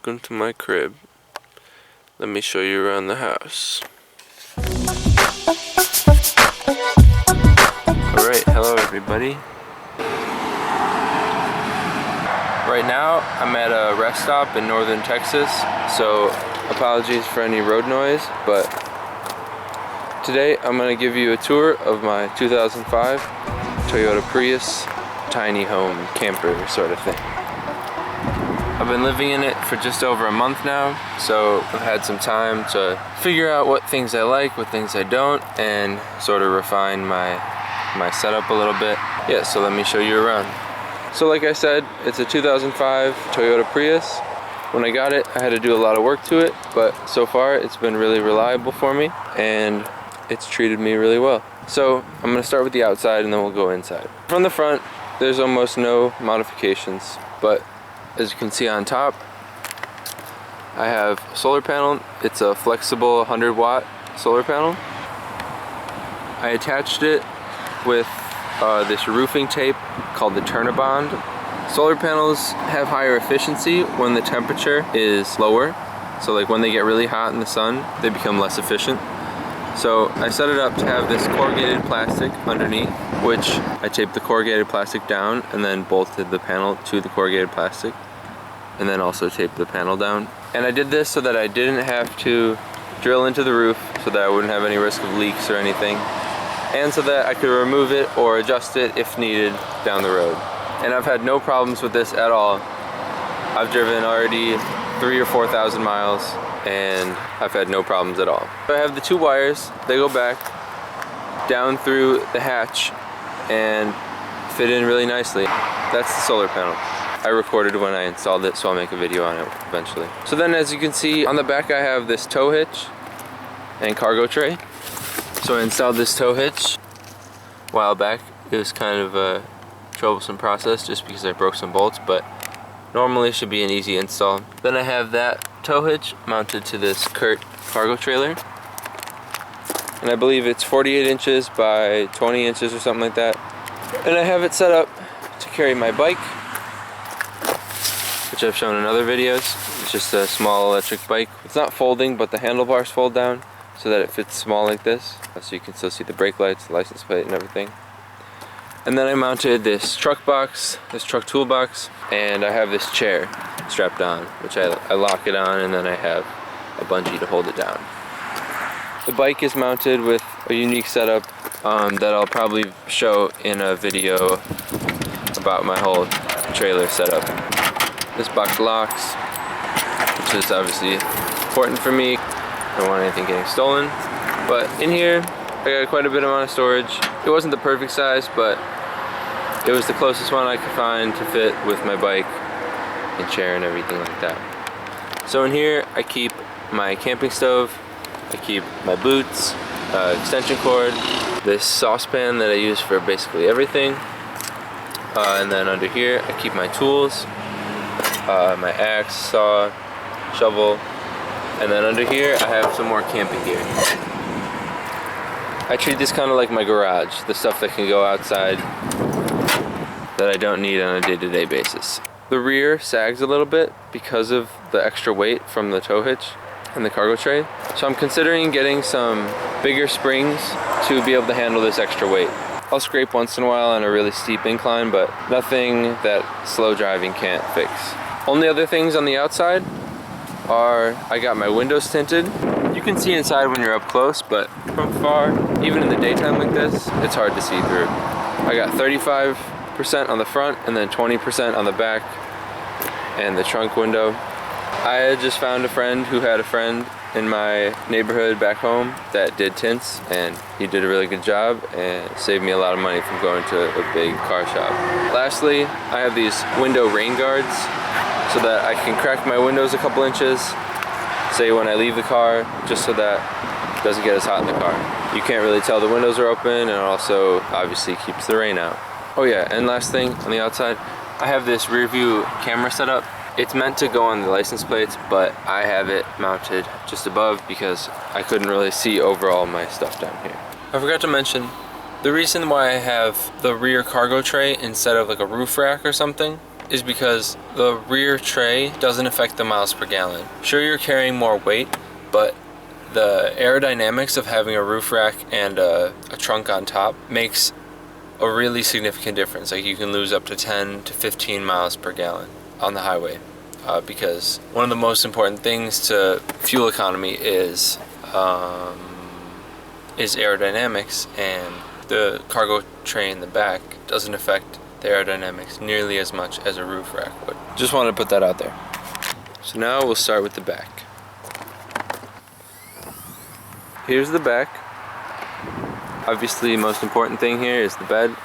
welcome to my crib. Let me show you around the house. Alright, hello everybody. Right now, I'm at a rest stop in northern Texas, so apologies for any road noise, but today I'm going to give you a tour of my 2005 Toyota Prius tiny home camper sort of thing. I've been living in it for just over a month now, so I've had some time to figure out what things I like, what things I don't, and sort of refine my setup a little bit. Yeah, so let me show you around. So like I said, it's a 2005 Toyota Prius. When I got it, I had to do a lot of work to it, but so far it's been really reliable for me, and it's treated me really well. So I'm gonna start with the outside and then we'll go inside. From the front, there's almost no modifications, but as you can see on top, I have a solar panel. It's a flexible 100 watt solar panel. I attached it with this roofing tape called the Turnabond. Solar panels have higher efficiency when the temperature is lower. So like when they get really hot in the sun, they become less efficient. So I set it up to have this corrugated plastic underneath, which I taped the corrugated plastic down and then bolted the panel to the corrugated plastic, and then also taped the panel down. And I did this so that I didn't have to drill into the roof, so that I wouldn't have any risk of leaks or anything, and so that I could remove it or adjust it if needed down the road. And I've had no problems with this at all. I've driven already 3,000 or 4,000 miles and I've had no problems at all. So I have the two wires, they go back down through the hatch and fit in really nicely. That's the solar panel. I recorded when I installed it, so I'll make a video on it eventually. So then, as you can see on the back, I have this tow hitch and cargo tray. So I installed this tow hitch a while back. It was kind of a troublesome process just because I broke some bolts, but normally it should be an easy install. Then I have that tow hitch mounted to this Kurt cargo trailer, and I believe it's 48 inches by 20 inches or something like that. And I have it set up to carry my bike, which I've shown in other videos. It's just a small electric bike. It's not folding, but the handlebars fold down so that it fits small like this, so you can still see the brake lights, the license plate, and everything. And then I mounted this truck box, this truck toolbox, and I have this chair strapped on, which I lock it on, and then I have a bungee to hold it down. The bike is mounted with a unique setup that I'll probably show in a video about my whole trailer setup. This box locks, which is obviously important for me. I don't want anything getting stolen. But in here, I got quite a bit amount of storage. It wasn't the perfect size, but it was the closest one I could find to fit with my bike and chair and everything like that. So in here, I keep my camping stove, I keep my boots, extension cord, this saucepan that I use for basically everything, and then under here, I keep my tools, my axe, saw, shovel, and then under here, I have some more camping gear. I treat this kind of like my garage, the stuff that can go outside that I don't need on a day-to-day basis. The rear sags a little bit because of the extra weight from the tow hitch and the cargo tray. So I'm considering getting some bigger springs to be able to handle this extra weight. I'll scrape once in a while on a really steep incline, but nothing that slow driving can't fix. Only other things on the outside are, I got my windows tinted. You can see inside when you're up close, but from far, even in the daytime like this, it's hard to see through. I got 35% on the front and then 20% on the back and the trunk window. I had just found a friend who had a friend in my neighborhood back home that did tints, and he did a really good job and saved me a lot of money from going to a big car shop. Lastly, I have these window rain guards so that I can crack my windows a couple inches, say when I leave the car, just so that it doesn't get as hot in the car. You can't really tell the windows are open, and it also obviously keeps the rain out. Oh yeah, and last thing on the outside, I have this rear view camera set up. It's meant to go on the license plates, but I have it mounted just above because I couldn't really see over all my stuff down here. I forgot to mention, the reason why I have the rear cargo tray instead of like a roof rack or something is because the rear tray doesn't affect the miles per gallon. Sure, you're carrying more weight, but the aerodynamics of having a roof rack and a trunk on top makes a really significant difference. Like, you can lose up to 10 to 15 miles per gallon on the highway, because one of the most important things to fuel economy is aerodynamics, and the cargo tray in the back doesn't affect the aerodynamics nearly as much as a roof rack would. Just wanted to put that out there. So now we'll start with the back. Here's the back. Obviously, the most important thing here is the bed.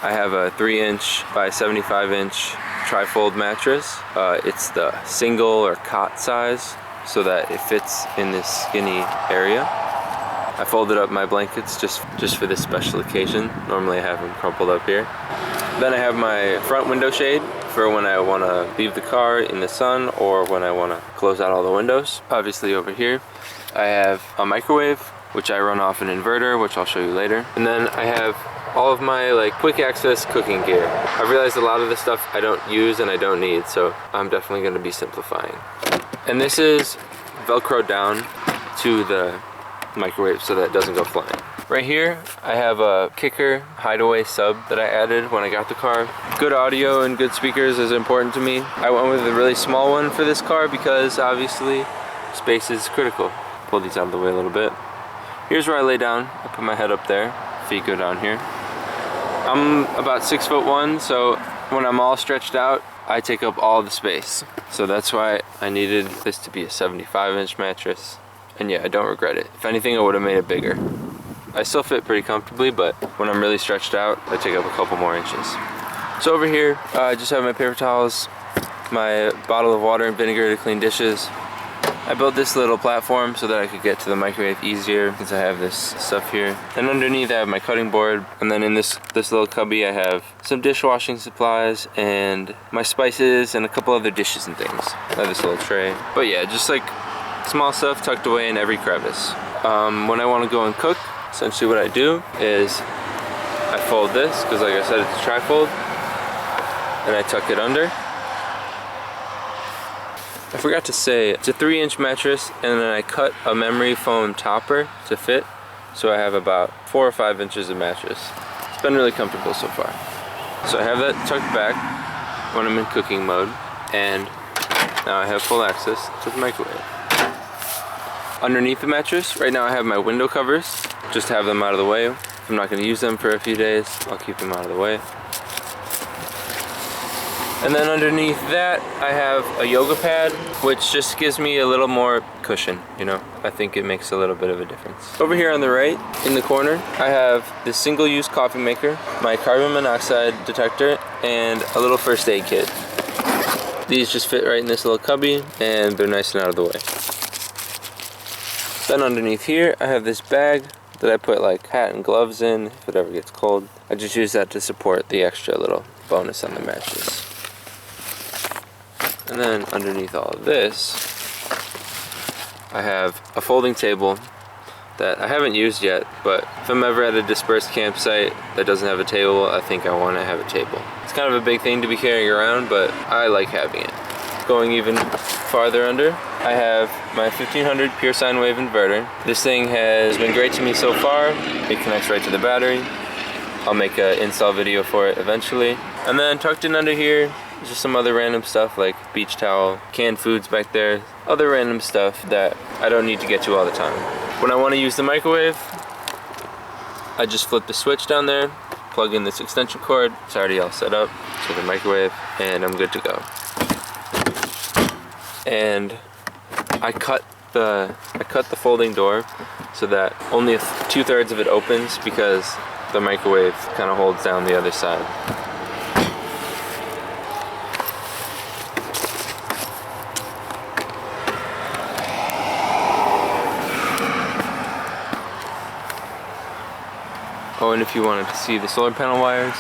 I have a 3-inch by 75-inch tri-fold mattress. It's the single or cot size so that it fits in this skinny area. I folded up my blankets just for this special occasion. Normally I have them crumpled up here. Then I have my front window shade for when I want to leave the car in the sun or when I want to close out all the windows. Obviously over here I have a microwave, which I run off an inverter, which I'll show you later. And then I have all of my like quick access cooking gear. I realized a lot of this stuff I don't use and I don't need, so I'm definitely going to be simplifying. And this is Velcro down to the microwave so that it doesn't go flying. Right here I have a Kicker hideaway sub that I added when I got the car. Good audio and good speakers is important to me. I went with a really small one for this car because obviously space is critical. Pull these out of the way a little bit. Here's where I lay down. I put my head up there, feet go down here. I'm about 6'1", so when I'm all stretched out, I take up all the space. So that's why I needed this to be a 75-inch mattress. And yeah, I don't regret it. If anything, I would have made it bigger. I still fit pretty comfortably, but when I'm really stretched out, I take up a couple more inches. So over here, I just have my paper towels, my bottle of water and vinegar to clean dishes. I built this little platform so that I could get to the microwave easier since I have this stuff here. And underneath I have my cutting board, and then in this little cubby I have some dishwashing supplies and my spices and a couple other dishes and things. I have this little tray. But yeah, just like small stuff tucked away in every crevice. When I want to go and cook, essentially what I do is I fold this, because like I said, it's a tri-fold, and I tuck it under. I forgot to say, it's a 3-inch mattress, and then I cut a memory foam topper to fit, so I have about 4 or 5 inches of mattress. It's been really comfortable so far. So I have that tucked back when I'm in cooking mode, and now I have full access to the microwave. Underneath the mattress, right now I have my window covers, just to have them out of the way. If I'm not going to use them for a few days, I'll keep them out of the way. And then underneath that, I have a yoga pad, which just gives me a little more cushion, you know. I think it makes a little bit of a difference. Over here on the right, in the corner, I have this single-use coffee maker, my carbon monoxide detector, and a little first aid kit. These just fit right in this little cubby, and they're nice and out of the way. Then underneath here, I have this bag that I put like hat and gloves in if it ever gets cold. I just use that to support the extra little bonus on the mattress. And then underneath all of this, I have a folding table that I haven't used yet, but if I'm ever at a dispersed campsite that doesn't have a table, I think I want to have a table. It's kind of a big thing to be carrying around, but I like having it. Going even farther under, I have my 1500 pure sine wave inverter. This thing has been great to me so far. It connects right to the battery. I'll make an install video for it eventually. And then tucked in under here, just some other random stuff like beach towel, canned foods back there, other random stuff that I don't need to get to all the time. When I want to use the microwave, I just flip the switch down there, plug in this extension cord, it's already all set up to the microwave, and I'm good to go. And I cut the folding door so that only 2/3 of it opens because the microwave kind of holds down the other side. Oh, and if you wanted to see the solar panel wires,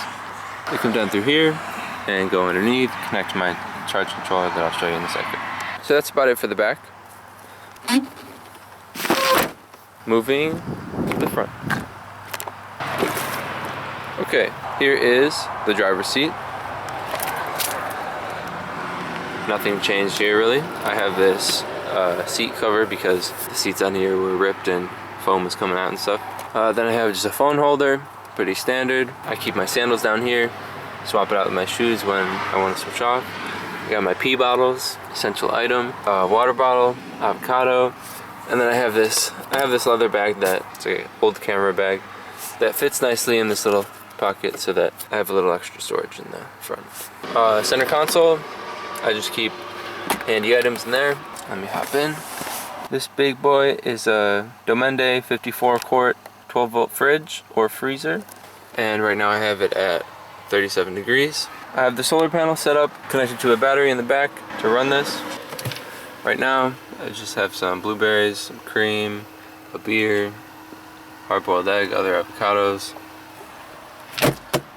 they come down through here and go underneath, connect to my charge controller that I'll show you in a second. So that's about it for the back. Moving to the front. Okay, here is the driver's seat. nothing changed here really. I have this seat cover because the seats on here were ripped and foam was coming out and stuff. Then I have just a phone holder, pretty standard. I keep my sandals down here, swap it out with my shoes when I want to switch off. I got my pee bottles, essential item, water bottle, avocado, and then I have this leather bag it's like an old camera bag that fits nicely in this little pocket so that I have a little extra storage in the front. Center console, I just keep handy items in there. Let me hop in. This big boy is a Domende 54 quart 12 volt fridge or freezer, and right now I have it at 37 degrees. I have the solar panel set up, connected to a battery in the back to run this. Right now I just have some blueberries, some cream, a beer, hard-boiled egg, other avocados,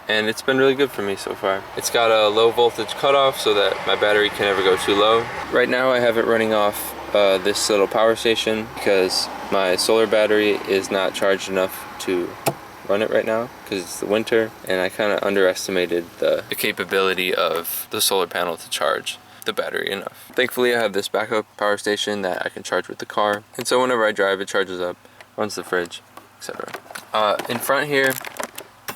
and it's been really good for me so far. It's got a low voltage cutoff so that my battery can never go too low. Right now I have it running off this little power station because my solar battery is not charged enough to run it right now because it's the winter, and I kind of underestimated the capability of the solar panel to charge the battery enough. Thankfully I have this backup power station that I can charge with the car, and so whenever I drive it charges up, runs the fridge, etc. In front here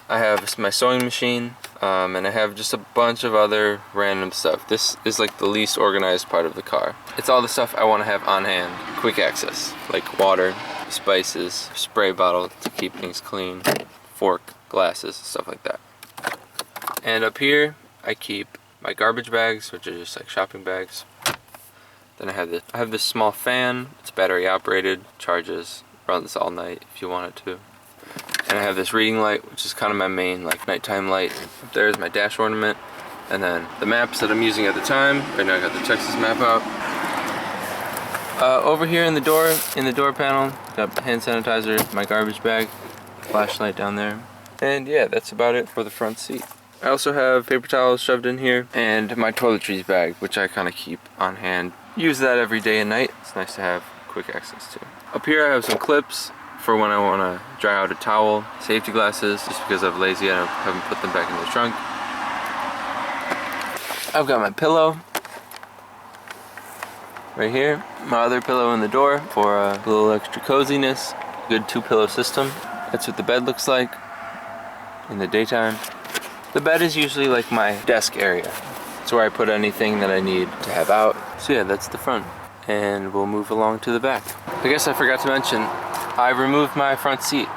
I have my sewing machine, and I have just a bunch of other random stuff. This is like the least organized part of the car. It's all the stuff I want to have on hand, quick access, like water, spices, spray bottle to keep things clean, fork, glasses, stuff like that. And up here I keep my garbage bags, which are just like shopping bags. Then I have this small fan. It's battery operated, charges, runs all night if you want it to. And I have this reading light, which is kind of my main like nighttime light. Up there is my dash ornament, and then the maps that I'm using at the time. Right now I got the Texas map out. Over here in the door panel, got hand sanitizer, my garbage bag, flashlight down there, and yeah, that's about it for the front seat. I also have paper towels shoved in here, and my toiletries bag, which I kind of keep on hand. Use that every day and night. It's nice to have quick access to. Up here I have some clips for when I want to dry out a towel, safety glasses, just because I'm lazy, I haven't put them back in the trunk. I've got my pillow right here, my other pillow in the door for a little extra coziness. Good 2-pillow system. That's what the bed looks like in the daytime. The bed is usually like my desk area. It's where I put anything that I need to have out. So yeah, that's the front. And we'll move along to the back. I guess I forgot to mention, I removed my front seat.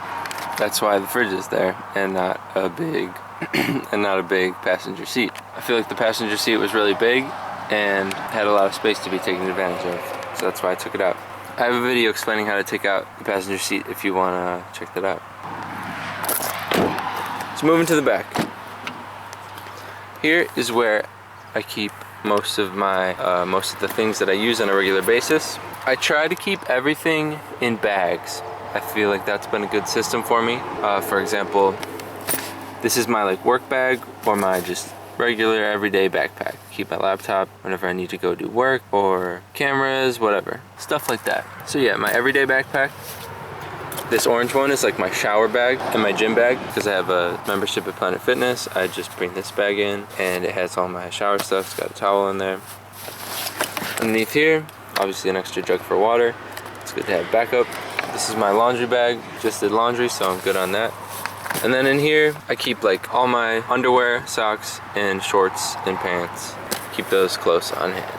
That's why the fridge is there and not a big passenger seat. I feel like the passenger seat was really big and had a lot of space to be taken advantage of. So that's why I took it out. I have a video explaining how to take out the passenger seat if you want to check that out. So moving to the back. Here is where I keep most of the things that I use on a regular basis. I try to keep everything in bags. I feel like that's been a good system for me. For example, this is my like work bag or my just regular everyday backpack. Keep my laptop whenever I need to go do work or cameras, whatever. Stuff like that. So yeah, my everyday backpack. This orange one is like my shower bag and my gym bag because I have a membership at Planet Fitness. I just bring this bag in and it has all my shower stuff. It's got a towel in there. Underneath here, obviously an extra jug for water. It's good to have backup. This is my laundry bag. Just did laundry, so I'm good on that. And then in here, I keep like all my underwear, socks, and shorts and pants. Keep those close on hand.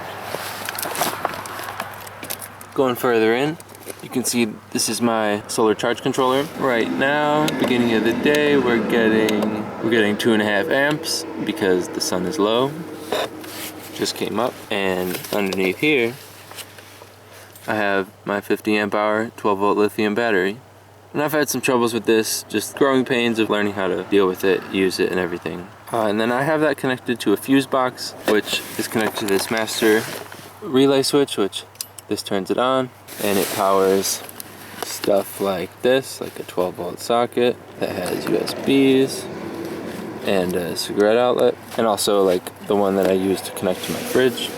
Going further in, you can see this is my solar charge controller. Right now, beginning of the day, we're getting 2.5 amps because the sun is low. Just came up, and underneath here, I have my 50 amp hour 12 volt lithium battery. And I've had some troubles with this, just growing pains of learning how to deal with it, use it, and everything. And then I have that connected to a fuse box, which is connected to this master relay switch, which this turns it on, and it powers stuff like this, like a 12 volt socket that has USBs and a cigarette outlet, and also like the one that I use to connect to my fridge.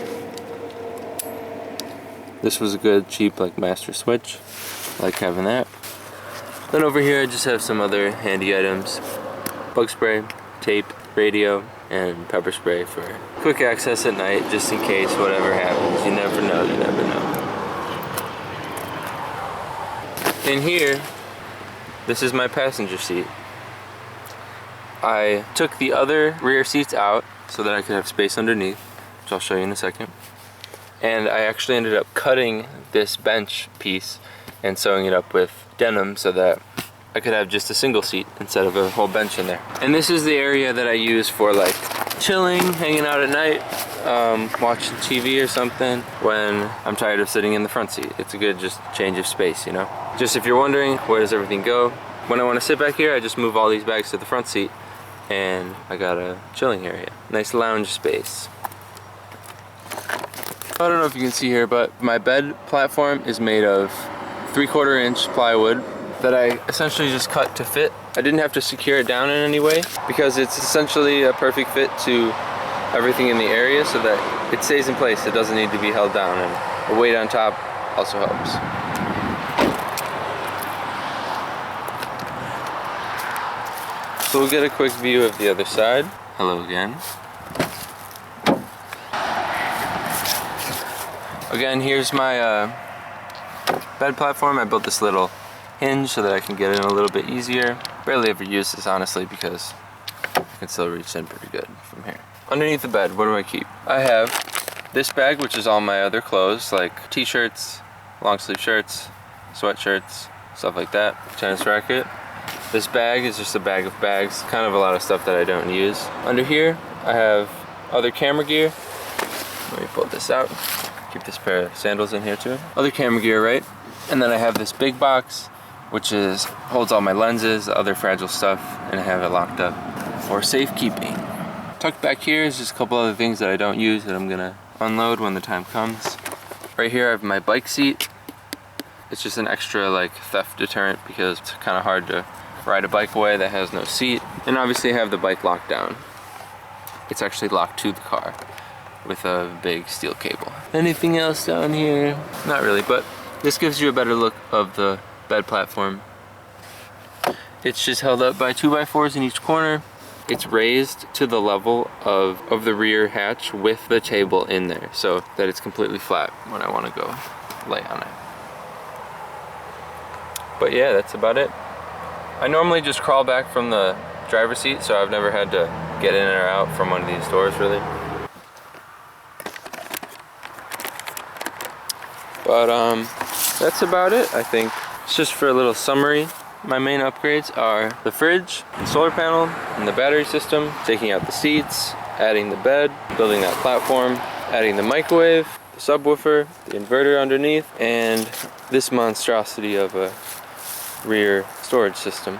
This was a good cheap like master switch, like having that. Then over here I just have some other handy items: bug spray, tape, radio, and pepper spray for quick access at night, just in case whatever happens. You never know, you never know. In here, this is my passenger seat. I took the other rear seats out so that I could have space underneath, which I'll show you in a second. And I actually ended up cutting this bench piece and sewing it up with denim so that I could have just a single seat instead of a whole bench in there. And this is the area that I use for like chilling, hanging out at night, watching TV or something when I'm tired of sitting in the front seat. It's a good just change of space, you know? Just if you're wondering, where does everything go? When I want to sit back here, I just move all these bags to the front seat and I got a chilling area. Nice lounge space. I don't know if you can see here, but my bed platform is made of 3/4 inch plywood that I essentially just cut to fit. I didn't have to secure it down in any way because it's essentially a perfect fit to everything in the area so that it stays in place. It doesn't need to be held down, and the weight on top also helps. So we'll get a quick view of the other side. Hello again. Again, here's my bed platform. I built this little hinge so that I can get in a little bit easier. Barely ever use this, honestly, because I can still reach in pretty good from here. Underneath the bed, what do I keep? I have this bag, which is all my other clothes, like t-shirts, long sleeve shirts, sweatshirts, stuff like that, tennis racket. This bag is just a bag of bags, kind of a lot of stuff that I don't use. Under here, I have other camera gear. Let me pull this out. Keep this pair of sandals in here too. Other camera gear, right? And then I have this big box, which holds all my lenses, other fragile stuff, and I have it locked up for safekeeping. Tucked back here is just a couple other things that I don't use that I'm gonna unload when the time comes. Right here I have my bike seat. It's just an extra like theft deterrent because it's kind of hard to ride a bike away that has no seat. And obviously I have the bike locked down. It's actually locked to the car with a big steel cable. Anything else down here? Not really, but this gives you a better look of the bed platform. It's just held up by 2x4s in each corner. It's raised to the level of the rear hatch with the table in there so that it's completely flat when I want to go lay on it. But yeah, that's about it. I normally just crawl back from the driver's seat, so I've never had to get in or out from one of these doors really. But that's about it, I think. It's just for a little summary. My main upgrades are the fridge, the solar panel, and the battery system, taking out the seats, adding the bed, building that platform, adding the microwave, the subwoofer, the inverter underneath, and this monstrosity of a rear storage system.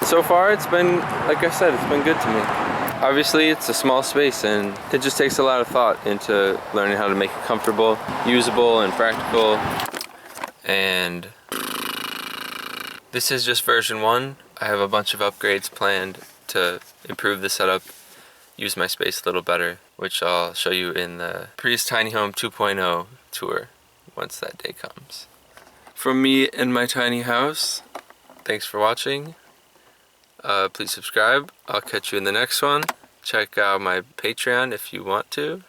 So far it's been, like I said, it's been good to me. Obviously it's a small space and it just takes a lot of thought into learning how to make it comfortable, usable, and practical. And this is just version 1. I have a bunch of upgrades planned to improve the setup, use my space a little better, which I'll show you in the Prius Tiny Home 2.0 tour once that day comes. From me and my tiny house, thanks for watching. Please subscribe. I'll catch you in the next one. Check out my Patreon if you want to.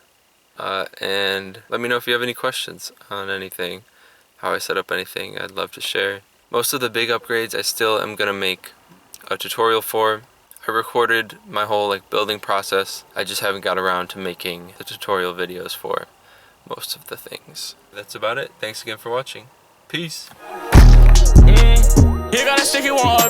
And let me know if you have any questions on anything, how I set up anything. I'd love to share. Most of the big upgrades I still am going to make a tutorial for. I recorded my whole building process. I just haven't got around to making the tutorial videos for most of the things. That's about it. Thanks again for watching. Peace. You gotta stick it one.